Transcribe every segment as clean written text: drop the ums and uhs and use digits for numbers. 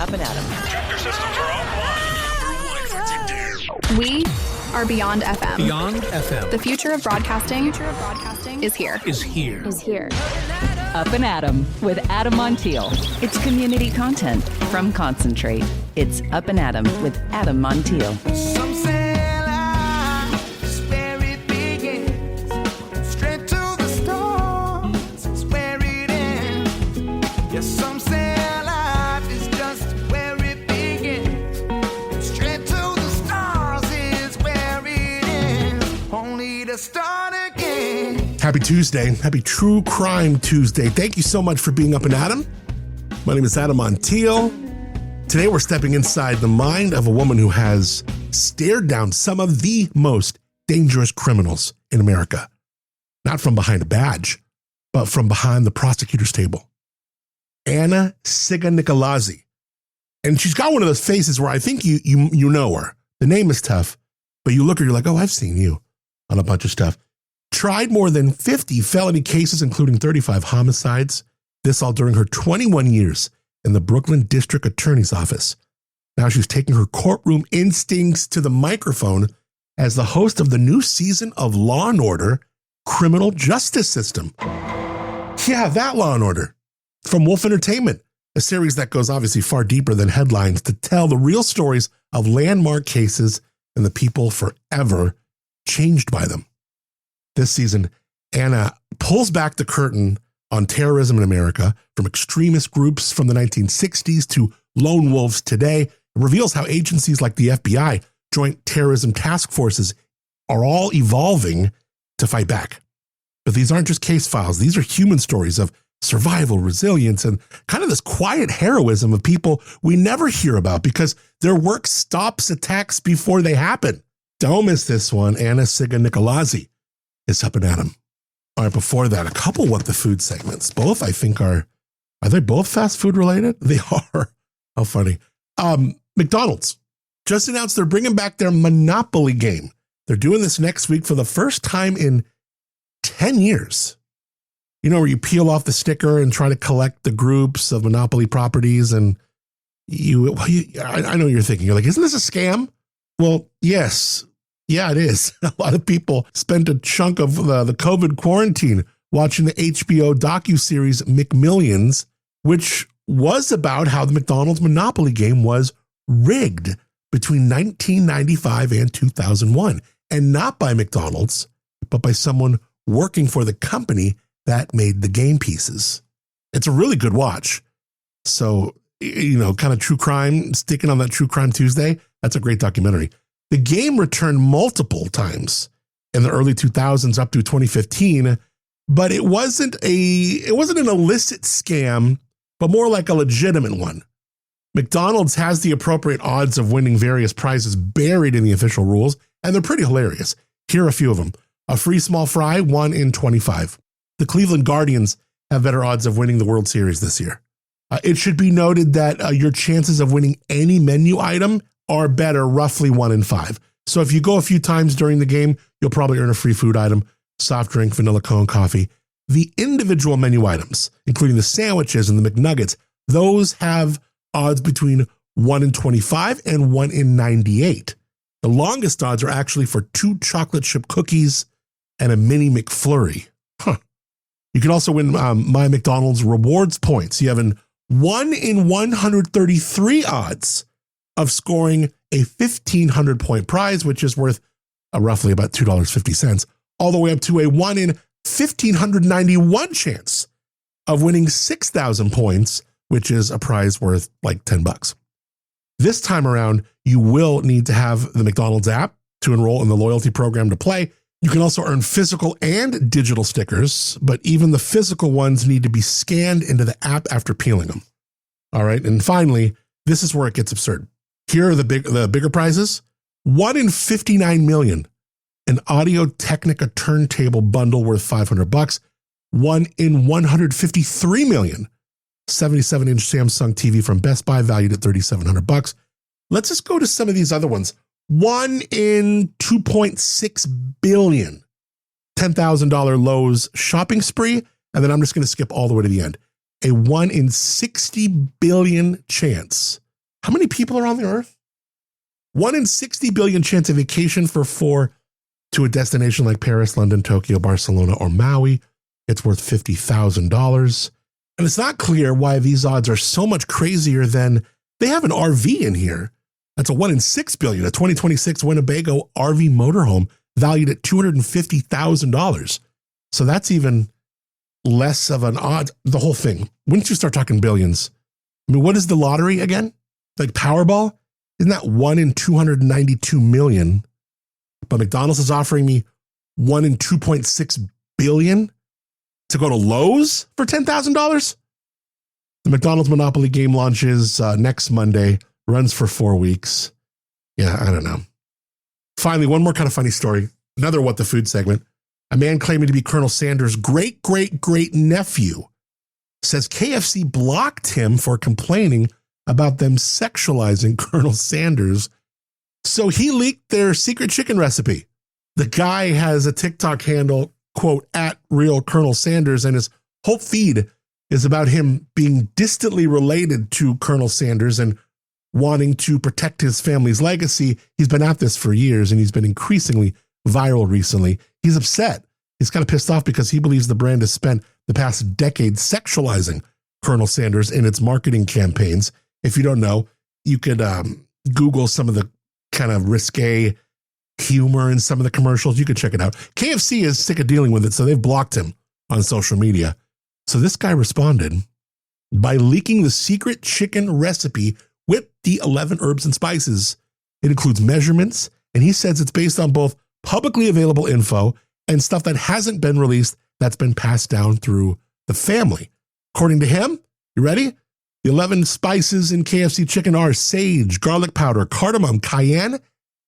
Up+Adam. Tractor systems are offline. We are Beyond FM. Beyond FM. The future of broadcasting is here. Up+Adam with Adam Montiel. It's community content from Concentrate. It's Up+Adam with Adam Montiel. Some say life is where it begins. Straight to the stars is where it ends. Yes, some say life is just where it begins. Straight to the stars is where it ends. Only to start again. Happy Tuesday. Happy True Crime Tuesday. Thank you so much for being Up+Adam. My name is Adam Montiel. Today we're stepping inside the mind of a woman who has stared down some of the most dangerous criminals in America. Not from behind a badge, but from behind the prosecutor's table. Anna-Sigga Nicolazzi. And she's got one of those faces where I think you know her. The name is tough, but you look at her, you're like, oh, I've seen you on a bunch of stuff. Tried more than 50 felony cases, including 35 homicides. This all during her 21 years in the Brooklyn District Attorney's Office. Now she's taking her courtroom instincts to the microphone as the host of the new season of Law & Order Criminal Justice System. Yeah, that Law & Order from Wolf Entertainment, a series that goes obviously far deeper than headlines to tell the real stories of landmark cases and the people forever changed by them. This season, Anna pulls back the curtain on terrorism in America, from extremist groups from the 1960s to lone wolves today. It reveals how agencies like the FBI, Joint Terrorism Task Forces, are all evolving to fight back. But these aren't just case files. These are human stories of survival, resilience, and kind of this quiet heroism of people we never hear about because their work stops attacks before they happen. Don't miss this one. Anna-Sigga Nicolazzi is Up+Adam. All right, before that, a couple What the Food segments. Both, I think, are they both fast food related? They are. How funny. McDonald's just announced they're bringing back their Monopoly game. They're doing this next week for the first time in 10 years. You know, where you peel off the sticker and try to collect the groups of Monopoly properties. And I know you're thinking, you're like, isn't this a scam? Well, yes. Yeah, it is. A lot of people spent a chunk of the COVID quarantine watching the HBO docuseries McMillions, which was about how the McDonald's Monopoly game was rigged between 1995 and 2001. And not by McDonald's, but by someone working for the company that made the game pieces. It's a really good watch. So, you know, kind of true crime, sticking on that True Crime Tuesday, that's a great documentary. The game returned multiple times in the early 2000s up to 2015, but it wasn't an illicit scam, but more like a legitimate one. McDonald's has the appropriate odds of winning various prizes buried in the official rules, and they're pretty hilarious. Here are a few of them. A free small fry, 1 in 25. The Cleveland Guardians have better odds of winning the World Series this year. It should be noted that your chances of winning any menu item are better, roughly 1 in 5. So if you go a few times during the game, you'll probably earn a free food item, soft drink, vanilla cone, coffee. The individual menu items, including the sandwiches and the McNuggets, those have odds between 1 in 25 and 1 in 98. The longest odds are actually for 2 chocolate chip cookies and a mini McFlurry. You can also win My McDonald's rewards points. You have an 1 in 133 odds of scoring a 1,500 point prize, which is worth roughly about $2.50, all the way up to a 1 in 1,591 chance of winning 6,000 points, which is a prize worth like $10. This time around, you will need to have the McDonald's app to enroll in the loyalty program to play. You can also earn physical and digital stickers, but even the physical ones need to be scanned into the app after peeling them. All right, and finally, this is where it gets absurd. Here are the bigger prizes. 1 in 59 million, an Audio-Technica turntable bundle worth $500. 1 in 153 million, 77-inch Samsung TV from Best Buy valued at $3,700. Let's just go to some of these other ones. 1 in 2.6 billion, $10,000 Lowe's shopping spree. And then I'm just going to skip all the way to the end. A 1 in 60 billion chance How many people are on the earth? 1 in 60 billion chance of vacation for 4 to a destination like Paris, London, Tokyo, Barcelona, or Maui. It's worth $50,000. And it's not clear why these odds are so much crazier than they have an RV in here. That's a 1 in 6 billion, a 2026 Winnebago RV motorhome valued at $250,000. So that's even less of an odd, the whole thing. Once you start talking billions, I mean, what is the lottery again? Like Powerball? Isn't that 1 in 292 million? But McDonald's is offering me 1 in 2.6 billion to go to Lowe's for $10,000? The McDonald's Monopoly game launches next Monday, runs for 4 weeks. Yeah, I don't know. Finally, one more kind of funny story. Another What the Food segment. A man claiming to be Colonel Sanders' great-great-great-nephew says KFC blocked him for complaining about them sexualizing Colonel Sanders. So he leaked their secret chicken recipe. The guy has a TikTok handle, quote, @real Colonel Sanders, and his whole feed is about him being distantly related to Colonel Sanders and wanting to protect his family's legacy. He's been at this for years, and he's been increasingly viral recently. He's upset. He's kind of pissed off because he believes the brand has spent the past decade sexualizing Colonel Sanders in its marketing campaigns. If you don't know, you could Google some of the kind of risque humor in some of the commercials. You could check it out. KFC is sick of dealing with it, so they've blocked him on social media. So this guy responded by leaking the secret chicken recipe with the 11 herbs and spices. It includes measurements, and he says it's based on both publicly available info and stuff that hasn't been released that's been passed down through the family. According to him, you ready? The 11 spices in KFC chicken are sage, garlic powder, cardamom, cayenne,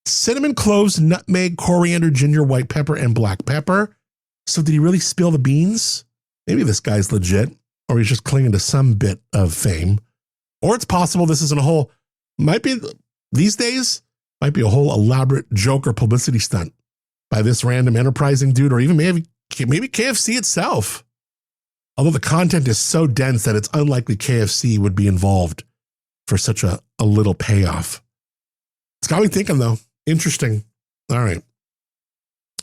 cinnamon, cloves, nutmeg, coriander, ginger, white pepper, and black pepper. So did he really spill the beans? Maybe this guy's legit, or he's just clinging to some bit of fame. Or it's possible this isn't a whole, might be, these days, might be a whole elaborate joke or publicity stunt by this random enterprising dude, or even maybe KFC itself. Although the content is so dense that it's unlikely KFC would be involved for such a little payoff. It's got me thinking, though. Interesting. All right.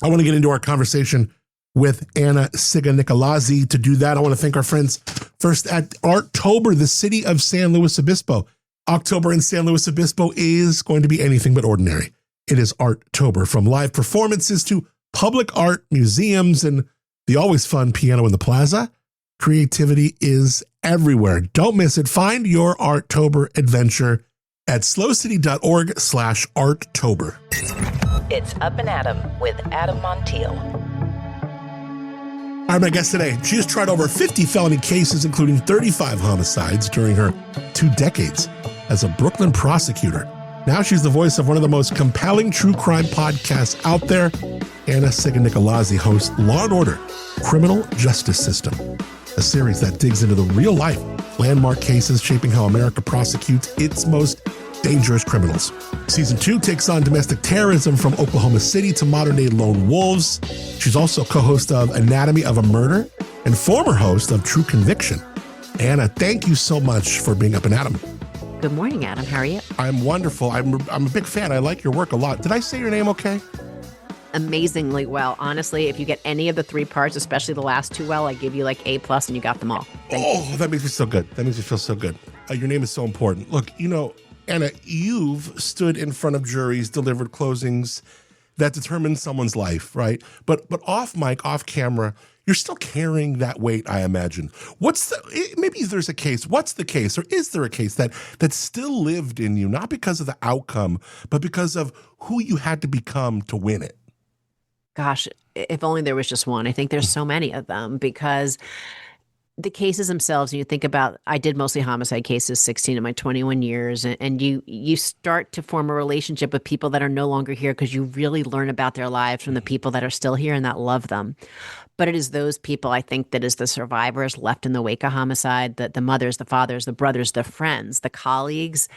I want to get into our conversation with Anna-Sigga Nicolazzi. To do that, I want to thank our friends first at Arttober, the city of San Luis Obispo. October in San Luis Obispo is going to be anything but ordinary. It is Arttober, from live performances to public art, museums, and the always fun piano in the plaza. Creativity is everywhere. Don't miss it. Find your Arttober adventure at slowcity.org/Arttober. It's Up and Adam with Adam Montiel. All right, my guest today, she has tried over 50 felony cases, including 35 homicides during her 2 decades as a Brooklyn prosecutor. Now she's the voice of one of the most compelling true crime podcasts out there. Anna-Sigga Nicolazzi hosts Law & Order, Criminal Justice System, a series that digs into the real-life landmark cases shaping how America prosecutes its most dangerous criminals. Season 2 takes on domestic terrorism from Oklahoma City to modern-day lone wolves. She's also co-host of Anatomy of a Murder and former host of True Conviction. Anna, thank you so much for being Up and Adam. Good morning, Adam. How are you? I'm wonderful. I'm a big fan. I like your work a lot. Did I say your name okay? Amazingly well. Honestly, if you get any of the 3 parts, especially the last 2 well, I give you like A+ and you got them all. Thank you. That makes me so good. That makes me feel so good. Your name is so important. Look, Anna, you've stood in front of juries, delivered closings that determine someone's life, right? But off mic, off camera, you're still carrying that weight, I imagine. Maybe there's a case. What's the case? Or is there a case that still lived in you, not because of the outcome, but because of who you had to become to win it? Gosh, if only there was just one. I think there's so many of them because the cases themselves, you think about, I did mostly homicide cases, 16 of my 21 years, and you start to form a relationship with people that are no longer here because you really learn about their lives from the people that are still here and that love them. But it is those people, I think, that is the survivors left in the wake of homicide, the mothers, the fathers, the brothers, the friends, the colleagues.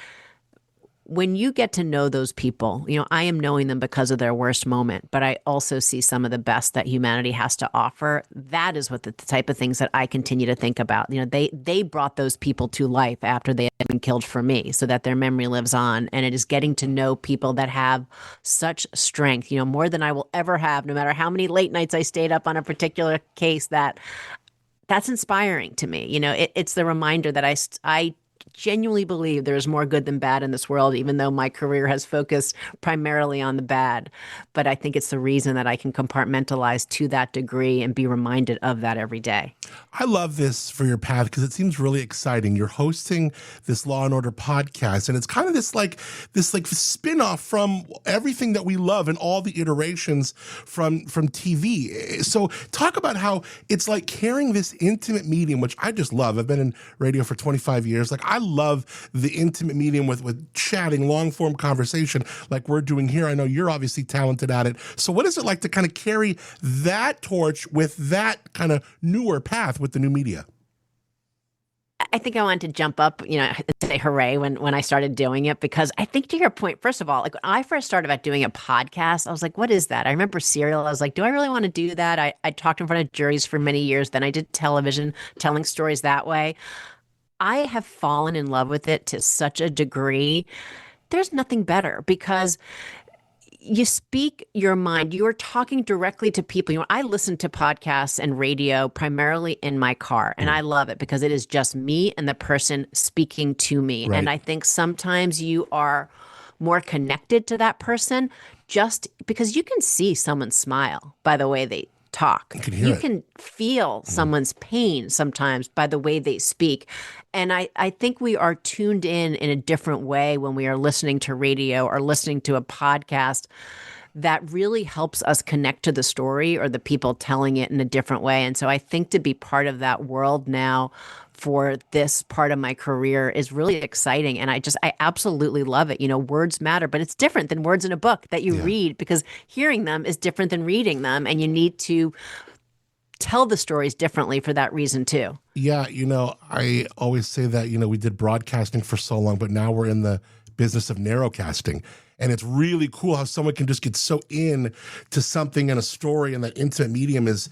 when you get to know those people, I am knowing them because of their worst moment, but I also see some of the best that humanity has to offer. That is what the type of things that I continue to think about. They brought those people to life after they had been killed for me, so that their memory lives on. And it is getting to know people that have such strength, more than I will ever have, no matter how many late nights I stayed up on a particular case. That's inspiring to me. It's the reminder that I genuinely believe there's more good than bad in this world, even though my career has focused primarily on the bad. But I think it's the reason that I can compartmentalize to that degree and be reminded of that every day. I love this for your path because it seems really exciting. You're hosting this Law and Order podcast, and it's kind of this spin-off from everything that we love and all the iterations from TV. So talk about how it's like carrying this intimate medium, which I just love. I've been in radio for 25 years. Like, I love the intimate medium with chatting, long-form conversation like we're doing here. I know you're obviously talented at it. So what is it like to kind of carry that torch with that kind of newer path with the new media? I think I wanted to jump up, say hooray when I started doing it, because I think, to your point, first of all, like when I first started about doing a podcast, I was like, what is that? I remember Serial. I was like, do I really want to do that? I talked in front of juries for many years. Then I did television, telling stories that way. I have fallen in love with it to such a degree. There's nothing better, because you speak your mind. You are talking directly to people. I listen to podcasts and radio primarily in my car, and I love it because it is just me and the person speaking to me. Right. And I think sometimes you are more connected to that person just because you can see someone smile by the way they talk. You can feel someone's pain sometimes by the way they speak. And I think we are tuned in a different way when we are listening to radio or listening to a podcast that really helps us connect to the story or the people telling it in a different way. And so I think to be part of that world now for this part of my career is really exciting. And I absolutely love it. Words matter, but it's different than words in a book that you read, because hearing them is different than reading them. And you need to tell the stories differently for that reason too. Yeah. I always say that, we did broadcasting for so long, but now we're in the business of narrowcasting. And it's really cool how someone can just get so in to something and a story, and that intimate medium is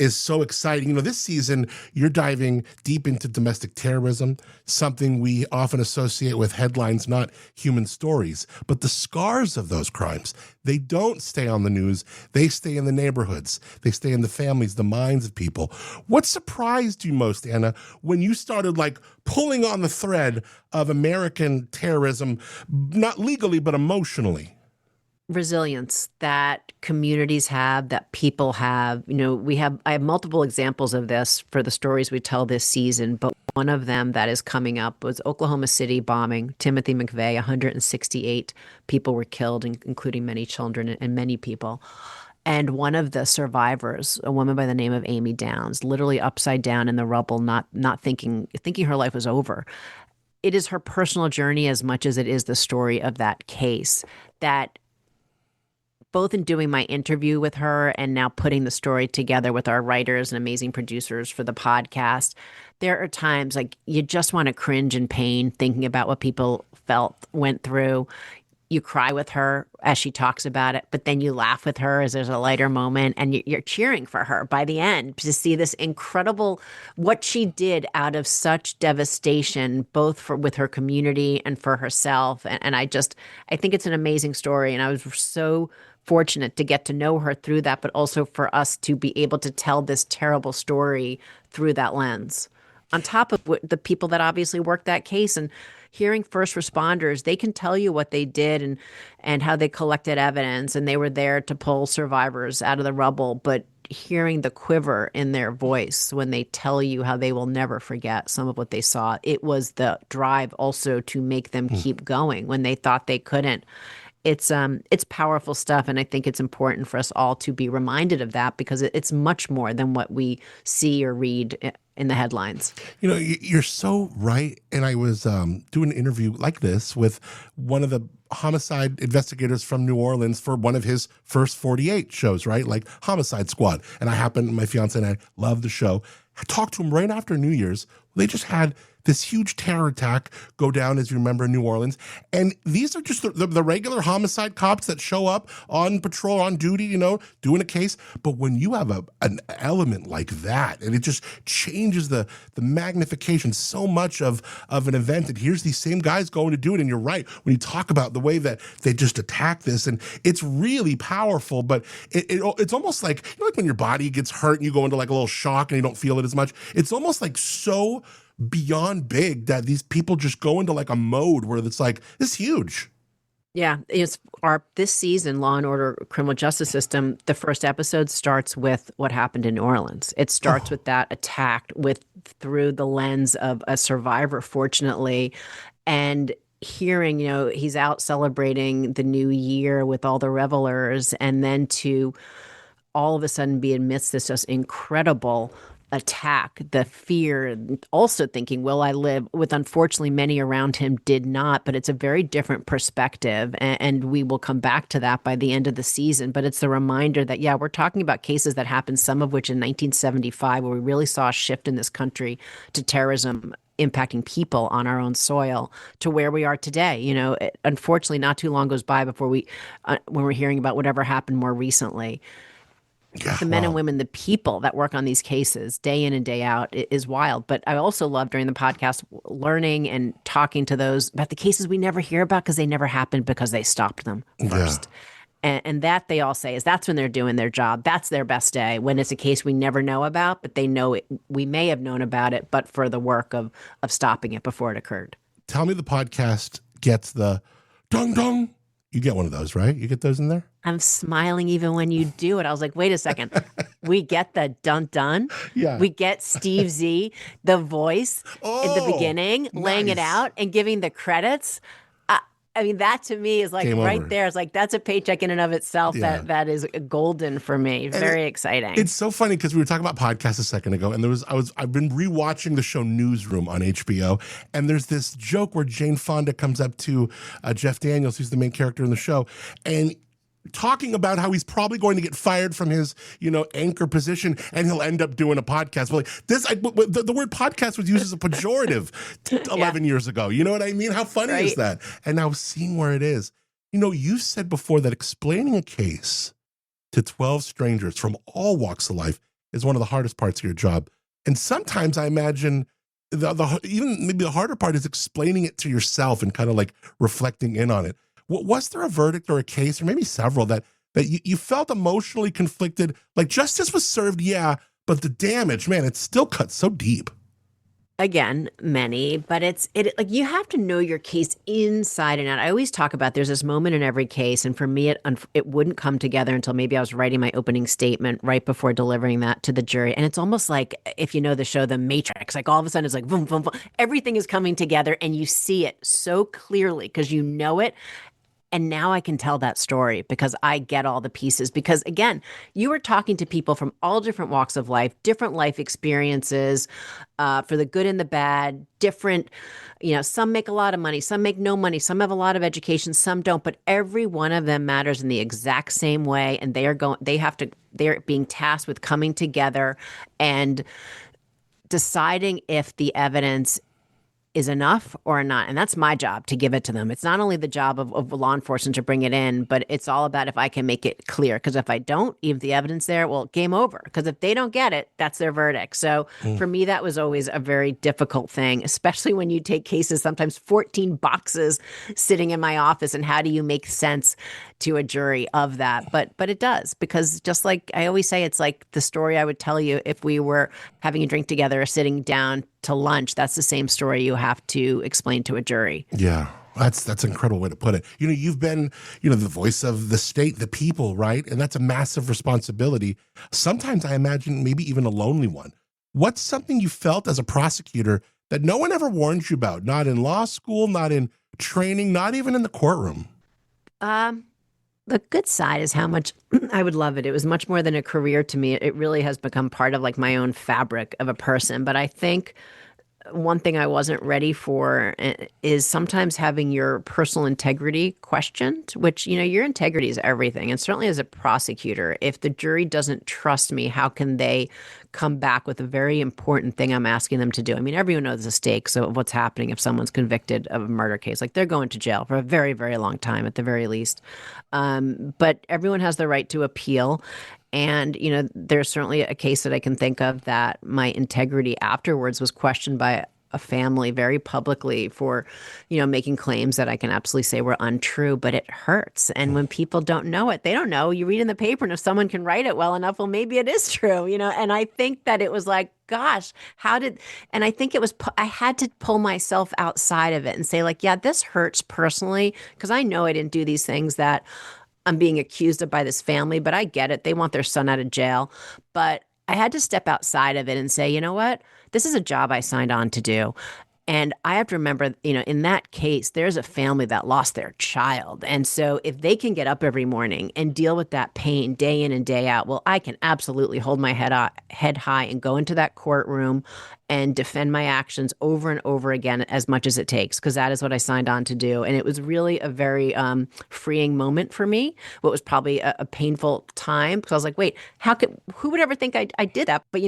so exciting. This season, you're diving deep into domestic terrorism, something we often associate with headlines, not human stories. But the scars of those crimes, they don't stay on the news. They stay in the neighborhoods. They stay in the families, the minds of people. What surprised you most, Anna, when you started pulling on the thread of American terrorism, not legally, but emotionally? Resilience that communities have, that people have. I have multiple examples of this for the stories we tell this season, but one of them that is coming up was Oklahoma City bombing. Timothy McVeigh, 168 people were killed, including many children and many people. And one of the survivors, a woman by the name of Amy Downs, literally upside down in the rubble, not thinking her life was over. It is her personal journey as much as it is the story of that case, that both in doing my interview with her and now putting the story together with our writers and amazing producers for the podcast, there are times you just want to cringe in pain thinking about what people went through. You cry with her as she talks about it, but then you laugh with her as there's a lighter moment, and you're cheering for her by the end to see this incredible, what she did out of such devastation, both with her community and for herself. And I think it's an amazing story. And I was so fortunate to get to know her through that, but also for us to be able to tell this terrible story through that lens. On top of the people that obviously worked that case, and hearing first responders, they can tell you what they did and how they collected evidence, and they were there to pull survivors out of the rubble. But hearing the quiver in their voice when they tell you how they will never forget some of what they saw, it was the drive also to make them keep going when they thought they couldn't. It's powerful stuff, and I think it's important for us all to be reminded of that, because it's much more than what we see or read in the headlines. You're so right. And I was doing an interview like this with one of the homicide investigators from New Orleans for one of his first 48 shows, right? Like Homicide Squad. And my fiance and I love the show. I talked to him right after New Year's. They just had this huge terror attack go down, as you remember, in New Orleans. And these are just the regular homicide cops that show up on patrol, on duty, doing a case. But when you have an element like that, and it just changes the magnification so much of an event, and here's these same guys going to do it. And you're right, when you talk about the way that they just attack this, and it's really powerful, but it's almost like, like when your body gets hurt and you go into like a little shock and you don't feel it as much. It's almost like so beyond big that these people just go into like a mode where it's like, it's huge. Yeah, it's this season, Law and Order Criminal Justice System, the first episode starts with what happened in New Orleans. It starts with that attack through the lens of a survivor, fortunately, and hearing, he's out celebrating the new year with all the revelers, and then to all of a sudden be amidst this just incredible attack, the fear, also thinking, will I live? With unfortunately many around him did not, but it's a very different perspective. And we will come back to that by the end of the season. But it's a reminder that, we're talking about cases that happened, some of which in 1975, where we really saw a shift in this country to terrorism impacting people on our own soil, to where we are today. Unfortunately, not too long goes by before when we're hearing about whatever happened more recently. Yeah, the men and women, the people that work on these cases day in and day out is wild. But I also love during the podcast learning and talking to those about the cases we never hear about because they never happened because they stopped them first. And that they all say is that's when they're doing their job. That's their best day, when it's a case we never know about, but they know it. We may have known about it, but for the work of stopping it before it occurred. Tell me the podcast gets the dong dong. You get one of those, right? You get those in there? I'm smiling even when you do it. I was like, wait a second. We get the dun-dun. Yeah. We get Steve Z, the voice at the beginning, laying it out and giving the credits. I mean, that to me is like Game right over. there. It's like, that's a paycheck in and of itself. Yeah. That is golden for me. Very exciting. It's so funny because we were talking about podcasts a second ago, and I've been rewatching the show Newsroom on HBO, and there's this joke where Jane Fonda comes up to Jeff Daniels, who's the main character in the show, and talking about how he's probably going to get fired from his, anchor position, and he'll end up doing a podcast. But like this, the word podcast was used as a pejorative 11 years ago. You know what I mean? How funny is that? And now seeing where it is. You said before that explaining a case to 12 strangers from all walks of life is one of the hardest parts of your job. And sometimes I imagine even maybe the harder part is explaining it to yourself and kind of like reflecting in on it. Was there a verdict or a case, or maybe several, that you felt emotionally conflicted? Like justice was served, but the damage, man, it still cuts so deep. Again, many, but like you have to know your case inside and out. I always talk about there's this moment in every case, and for me, it wouldn't come together until maybe I was writing my opening statement right before delivering that to the jury. And it's almost like, if you know the show The Matrix, like all of a sudden it's like boom, boom, boom. Everything is coming together, and you see it so clearly because you know it. And now I can tell that story because I get all the pieces. Because again, you are talking to people from all different walks of life, different life experiences, for the good and the bad, different, some make a lot of money, some make no money, some have a lot of education, some don't, but every one of them matters in the exact same way. And they're being tasked with coming together and deciding if the evidence is enough or not. And that's my job, to give it to them. It's not only the job of law enforcement to bring it in, but it's all about if I can make it clear. Because if I don't, even the evidence there, well, game over. Because if they don't get it, that's their verdict. So for me, that was always a very difficult thing, especially when you take cases, sometimes 14 boxes sitting in my office. And how do you make sense to a jury of that? But it does, because just like I always say, it's like the story I would tell you if we were having a drink together or sitting down to lunch. That's the same story you have to explain to a jury. Yeah. That's an incredible way to put it. You've been, the voice of the state, the people, right? And that's a massive responsibility. Sometimes I imagine maybe even a lonely one. What's something you felt as a prosecutor that no one ever warned you about? Not in law school, not in training, not even in the courtroom. The good side is how much I would love it. It was much more than a career to me. It really has become part of like my own fabric of a person. But I think one thing I wasn't ready for is sometimes having your personal integrity questioned, which, your integrity is everything. And certainly as a prosecutor, if the jury doesn't trust me, how can they come back with a very important thing I'm asking them to do? I mean, everyone knows the stakes of what's happening if someone's convicted of a murder case. Like, they're going to jail for a very, very long time at the very least. But everyone has the right to appeal. And, there's certainly a case that I can think of that my integrity afterwards was questioned by a family very publicly for, making claims that I can absolutely say were untrue, but it hurts. And when people don't know it, they don't know. You read in the paper, and if someone can write it well enough, well, maybe it is true, And I think that it was like, gosh, and I think it was, I had to pull myself outside of it and say, like, yeah, this hurts personally, because I know I didn't do these things that I'm being accused of by this family, but I get it. They want their son out of jail. But I had to step outside of it and say, you know what? This is a job I signed on to do. And I have to remember, in that case, there's a family that lost their child. And so if they can get up every morning and deal with that pain day in and day out, well, I can absolutely hold my head high and go into that courtroom and defend my actions over and over again as much as it takes, because that is what I signed on to do. And it was really a very freeing moment for me. What was probably a painful time, because I was like, wait, who would ever think I did that? But,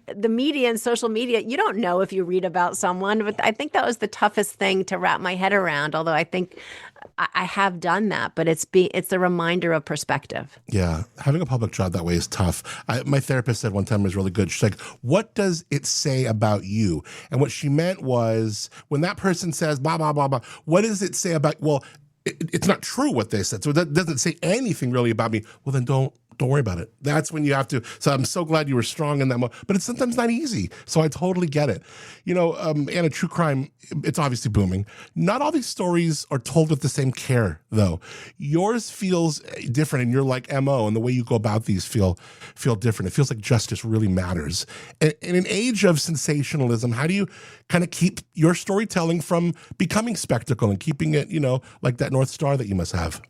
the media and social media, you don't know if you read about someone. But I think that was the toughest thing to wrap my head around, although I think I have done that, but it's a reminder of perspective. Yeah, having a public job that way is tough. My therapist said one time, it was really good. She's like, what does it say about you? And what she meant was, when that person says blah, blah, blah, blah, what does it say about, well, it's not true what they said. So that doesn't say anything really about me. Well, then don't worry about it. That's when you have to. So I'm so glad you were strong in that moment. But it's sometimes not easy. So I totally get it. Anna, true crime, it's obviously booming. Not all these stories are told with the same care, though. Yours feels different, and you're like MO, and the way you go about these feel different. It feels like justice really matters. In an age of sensationalism, how do you kind of keep your storytelling from becoming spectacle and keeping it, like that North Star that you must have?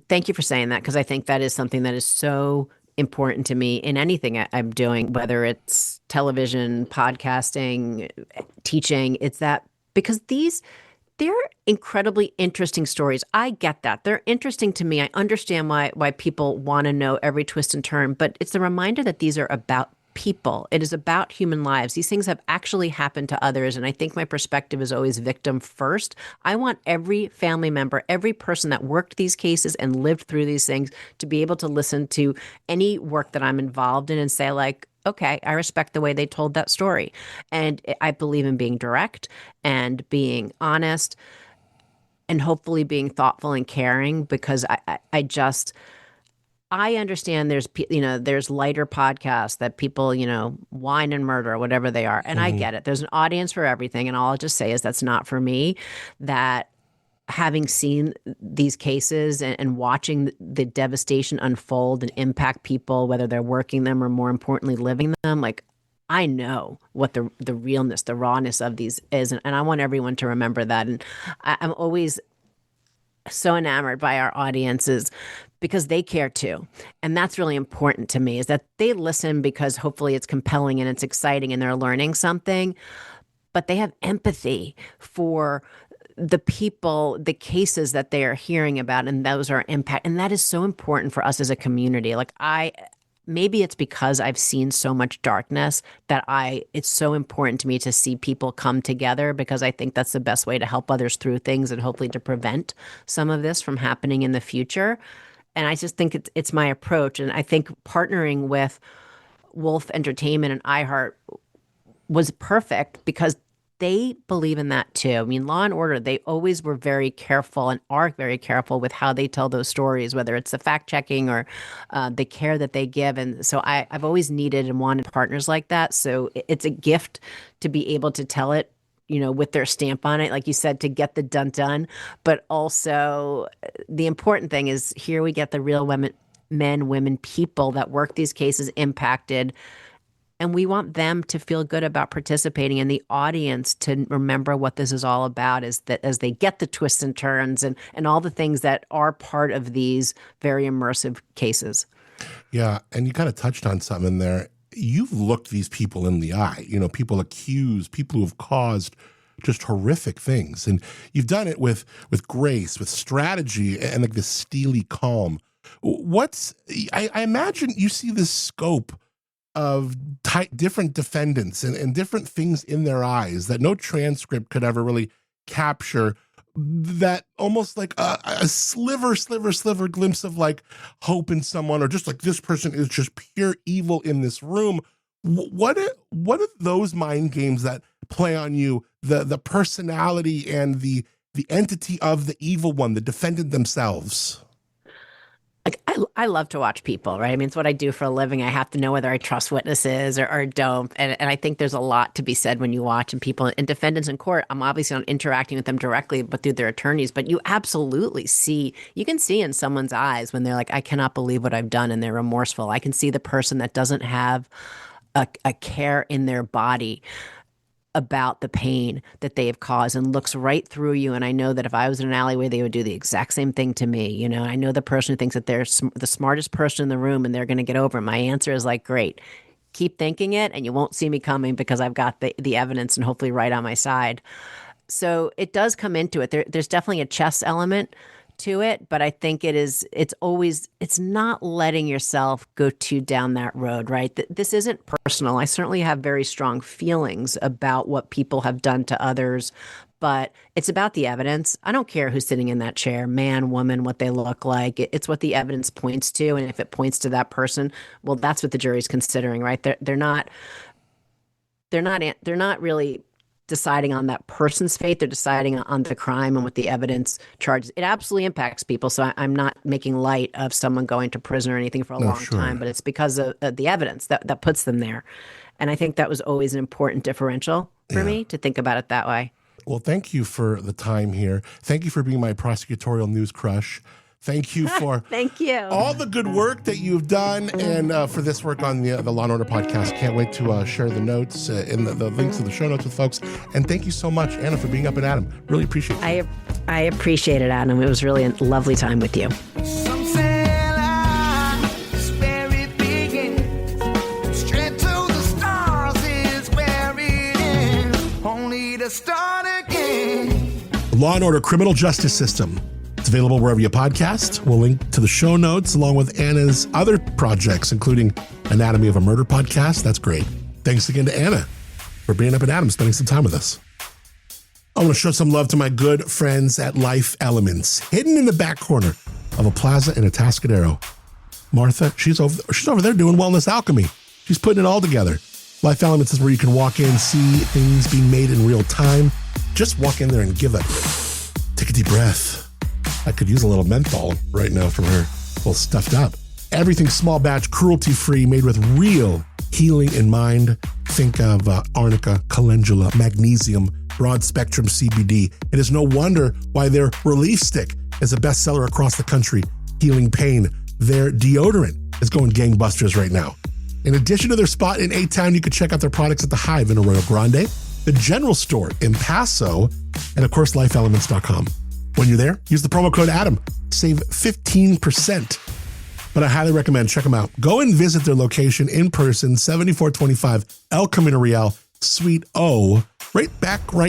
Thank you for saying that, because I think that is something that is so important to me in anything I'm doing, whether it's television, podcasting, teaching. It's that, because they're incredibly interesting stories. I get that. They're interesting to me. I understand why people want to know every twist and turn, but it's a reminder that these are about people. It is about human lives. These things have actually happened to others. And I think my perspective is always victim first. I want every family member, every person that worked these cases and lived through these things to be able to listen to any work that I'm involved in and say, like, okay, I respect the way they told that story. And I believe in being direct and being honest and hopefully being thoughtful and caring, because I understand there's lighter podcasts that people, wine and murder, whatever they are. And I get it. There's an audience for everything. And all I'll just say is that's not for me. That having seen these cases and watching the devastation unfold and impact people, whether they're working them or more importantly, living them, like, I know what the realness, the rawness of these is. And I want everyone to remember that. And I'm always so enamored by our audiences because they care too. And that's really important to me, is that they listen because hopefully it's compelling and it's exciting and they're learning something, but they have empathy for the people, the cases that they are hearing about, and those are impact. And that is so important for us as a community. Like, maybe it's because I've seen so much darkness that it's so important to me to see people come together, because I think that's the best way to help others through things and hopefully to prevent some of this from happening in the future. And I just think it's my approach. And I think partnering with Wolf Entertainment and iHeart was perfect because they believe in that too. I mean, Law and Order, they always were very careful and are very careful with how they tell those stories, whether it's the fact checking or the care that they give. And so I've always needed and wanted partners like that. So it's a gift to be able to tell it, with their stamp on it, like you said, to get the done. But also the important thing is here we get the real women, people that work these cases impacted. And we want them to feel good about participating, and the audience to remember what this is all about, is that as they get the twists and turns and all the things that are part of these very immersive cases. Yeah, and you kind of touched on something there. you've looked these people in the eye, people accused, people who have caused just horrific things. And you've done it with grace, with strategy, and like this steely calm. I imagine you see this scope of different defendants and different things in their eyes that no transcript could ever really capture, that almost like a sliver glimpse of like hope in someone, or just like this person is just pure evil in this room. What are those mind games that play on you, the personality and the entity of the evil one, the defendant themselves? Like, I love to watch people, right? I mean, it's what I do for a living. I have to know whether I trust witnesses or don't. And I think there's a lot to be said when you watch, and people and defendants in court, I'm obviously not interacting with them directly, but through their attorneys. But you absolutely you can see in someone's eyes when they're like, I cannot believe what I've done, and they're remorseful. I can see the person that doesn't have a care in their body about the pain that they have caused, and looks right through you. And I know that if I was in an alleyway, they would do the exact same thing to me. I know the person who thinks that they're the smartest person in the room and they're going to get over it. My answer is like, great, keep thinking it, and you won't see me coming, because I've got the evidence and hopefully right on my side. So it does come into it. There's definitely a chess element to it, but I think it's not letting yourself go too down that road, right? This isn't personal. I certainly have very strong feelings about what people have done to others, but it's about the evidence. I don't care who's sitting in that chair, man, woman, what they look like. It's what the evidence points to, and if it points to that person, well, that's what the jury's considering, right? They're not really deciding on that person's fate. They're deciding on the crime and what the evidence charges. It absolutely impacts people. So I'm not making light of someone going to prison or anything for a long time, but it's because of the evidence that puts them there. And I think that was always an important differential for me, to think about it that way. Well, thank you for the time here. Thank you for being my prosecutorial news crush. Thank you for Thank you. all the good work that you've done, and for this work on the Law & Order podcast. Can't wait to share the notes and the links to the show notes with folks. And thank you so much, Anna, for being up at Adam. Really appreciate it. I appreciate it, Adam. It was really a lovely time with you. Some say life's where it begins. Straight to the stars is where it ends. Only to start again. Law & Order Criminal Justice System. It's available wherever you podcast. We'll link to the show notes along with Anna's other projects, including Anatomy of a Murder podcast. That's great. Thanks again to Anna for being up at Adam, spending some time with us. I want to show some love to my good friends at Life Elements, hidden in the back corner of a plaza in Atascadero. Martha, she's over there doing wellness alchemy. She's putting it all together. Life Elements is where you can walk in, see things being made in real time. Just walk in there and take a deep breath. I could use a little menthol right now from her, a little stuffed up. Everything small batch, cruelty-free, made with real healing in mind. Think of arnica, calendula, magnesium, broad spectrum CBD. It is no wonder why their Relief Stick is a bestseller across the country, healing pain. Their deodorant is going gangbusters right now. In addition to their spot in A-Town, you can check out their products at the Hive in Arroyo Grande, the General Store in Paso, and of course, lifeelements.com. When you're there, use the promo code ADAM. Save 15%. But I highly recommend, check them out. Go and visit their location in person, 7425 El Camino Real, Suite O, right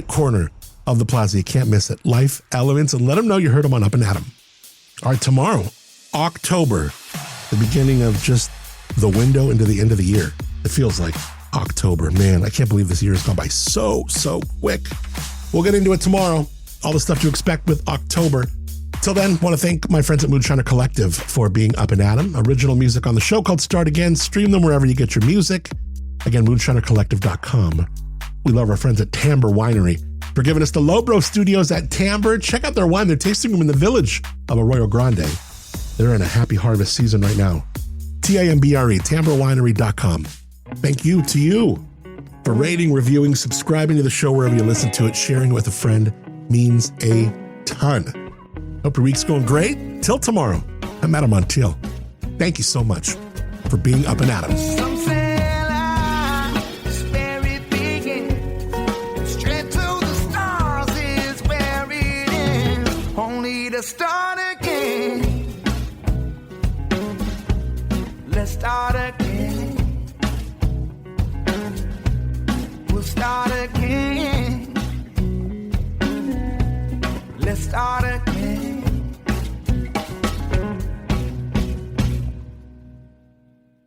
corner of the plaza. You can't miss it. Life Elements, and let them know you heard them on Up and Adam. All right, tomorrow, October, the beginning of just the window into the end of the year. It feels like October. Man, I can't believe this year has gone by so quick. We'll get into it tomorrow. All the stuff to expect with October. Till then, want to thank my friends at Moonshiner Collective for being up and Adam. Original music on the show called Start Again. Stream them wherever you get your music. Again, moonshinercollective.com. We love our friends at Tamber Winery for giving us the Lowbro Studios at Tamber. Check out their wine. They're tasting them in the village of Arroyo Grande. They're in a happy harvest season right now. TAMBRE, tamberwinery.com. Thank you to you for rating, reviewing, subscribing to the show wherever you listen to it, sharing it with a friend. Means a ton. Hope your week's going great. Till tomorrow, I'm Adam Montiel. Thank you so much for being up and Adam. Some say life's where it begins. Straight to the stars is where it ends. Only to start again. Let's start again. start